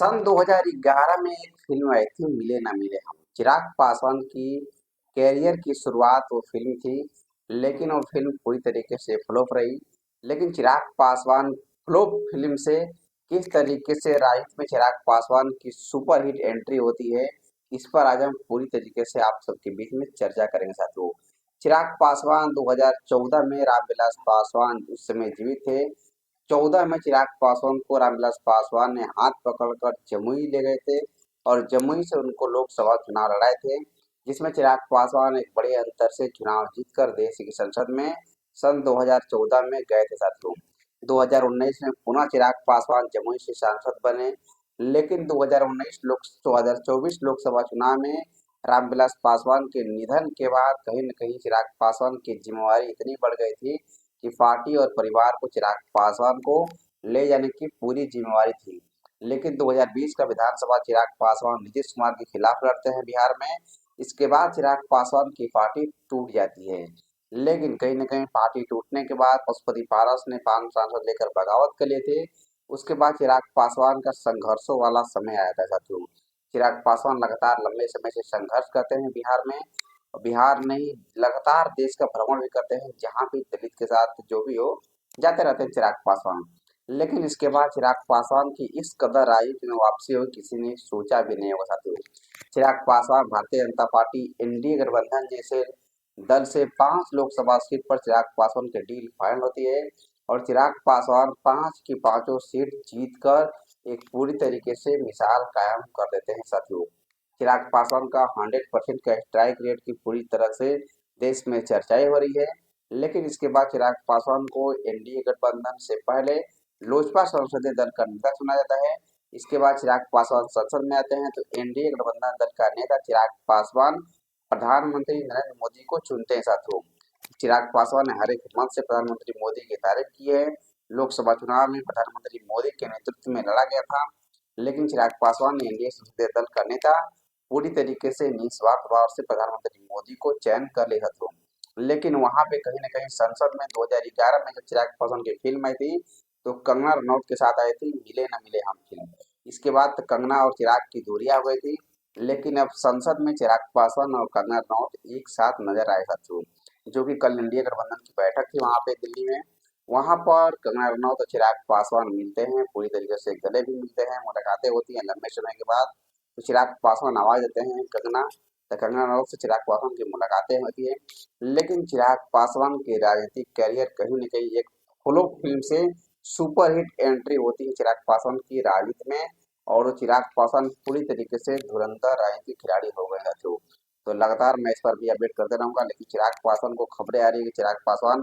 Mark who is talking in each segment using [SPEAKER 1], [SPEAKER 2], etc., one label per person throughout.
[SPEAKER 1] सन 2011 में एक फिल्म आई थी मिले ना मिले हम। चिराग पासवान की कैरियर की शुरुआत वो फिल्म थी, लेकिन वो फिल्म पूरी तरीके से फ्लॉप रही। लेकिन चिराग पासवान फ्लॉप फिल्म से किस तरीके से राइट में चिराग पासवान की सुपर हिट एंट्री होती है, इस पर आज हम पूरी तरीके से आप सबके बीच में चर्चा करेंगे साथियों। चिराग पासवान 2014 में रामविलास पासवान उस समय जीवित थे। 14 में चिराग पासवान को रामविलास पासवान ने हाथ पकड़कर जमुई ले गए थे और जमुई से उनको लोकसभा चुनाव लड़ाए थे, जिसमें चिराग पासवान एक बड़े अंतर से चुनाव जीतकर देश की संसद में सन 2014 में गए थे साथियों। 2019 में पुनः चिराग पासवान जमुई से सांसद बने, लेकिन 2024 लोकसभा चुनाव में रामविलास पासवान के निधन के बाद कहीं न कहीं चिराग पासवान की जिम्मेवारी इतनी बढ़ गई थी कि पार्टी और परिवार को चिराग पासवान को ले जाने की पूरी जिम्मेवारी थी। लेकिन 2020 का विधानसभा चिराग पासवान नीतीश कुमार के खिलाफ लड़ते हैं बिहार में। इसके बाद चिराग पासवान की पार्टी टूट जाती है। लेकिन कहीं न कहीं पार्टी टूटने के बाद पशुपति पारस ने 5 सांसद लेकर बगावत कर लिए थे। उसके बाद चिराग पासवान का संघर्षों वाला समय आया था साथियों। चिराग पासवान लगातार लंबे समय से संघर्ष करते हैं बिहार में। बिहार नहीं, लगातार देश का भ्रमण भी करते हैं, जहाँ भी दलित के साथ जो भी हो, जाते रहते हैं चिराग पासवान। लेकिन इसके बाद चिराग पासवान की इस कदर राजनीति में वापसी हो किसी ने सोचा भी नहीं होगा साथियों। चिराग पासवान भारतीय जनता पार्टी एनडीए गठबंधन जैसे दल से 5 लोकसभा सीट पर चिराग पासवान की डील फाइनल होती है और चिराग पासवान 5 की पांचों सीट जीतकर एक पूरी तरीके से मिसाल कायम कर देते हैं साथियों। चिराग पासवान का 100% का स्ट्राइक रेट की पूरी तरह से देश में चर्चाएं हो रही है। लेकिन इसके बाद चिराग पासवान को एनडीए गठबंधन से पहले लोजपा संसदीय दल का नेता चुना जाता है। इसके बाद चिराग पासवान संसद में आते हैं तो एनडीए गठबंधन दल का नेता चिराग पासवान प्रधानमंत्री नरेंद्र मोदी को चुनते हैं साथियों। चिराग पासवान ने हर एक मंच से प्रधानमंत्री मोदी की तारीफ की है। लोकसभा चुनाव में प्रधानमंत्री मोदी के नेतृत्व में लड़ा गया था, लेकिन चिराग पासवान ने एनडीए संसदीय दल का नेता पूरी तरीके से निस्वार्थ भाव से प्रधानमंत्री मोदी को चयन कर लिया था। लेकिन वहां पे कहीं ना कहीं संसद में 2011 में जब चिराग पासवान की फिल्म आई थी, तो कंगना रनौत के साथ आई थी मिले ना मिले हम फिल्म। इसके बाद तो कंगना और चिराग की दूरियां हो गई थी। लेकिन अब संसद में चिराग पासवान और कंगना रनौत एक साथ नजर आए साथियों, जो कि कल इंडिया गठबंधन की बैठक थी वहां पे दिल्ली में। वहां पर कंगना रनौत और चिराग पासवान मिलते हैं, पूरी तरीके से गले भी मिलते हैं, मुलाकातें होती हैं लंबे समय के बाद। तो चिराग पासवान आवाज देते हैं कंगना, तो कंगना रनौत से चिराग पासवान की मुलाकातें होती है। लेकिन चिराग पासवान के राजनीतिक कैरियर कहीं न कहीं एक फ्लॉप फिल्म से सुपर हिट एंट्री होती है चिराग पासवान की राजनीति में, और वो चिराग पासवान पूरी तरीके से धुरंधर राजनीतिक खिलाड़ी हो गए साथियों। तो लगातार मैं इस पर भी अपडेट करते रहूंगा, लेकिन चिराग पासवान को खबरें आ रही है कि चिराग पासवान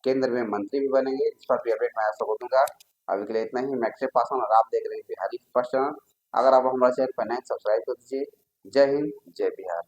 [SPEAKER 1] केंद्र में मंत्री भी बनेंगे, इस पर भी अपडेट मैं आपको दूंगा। अभी के लिए इतना ही। मैं अक्षय पासवान और आप देख रहे हैं बिहारी फर्स्ट चैनल। अगर आप हमारे चैनल पर नए सब्सक्राइब कर दीजिए। जय हिंद, जय बिहार।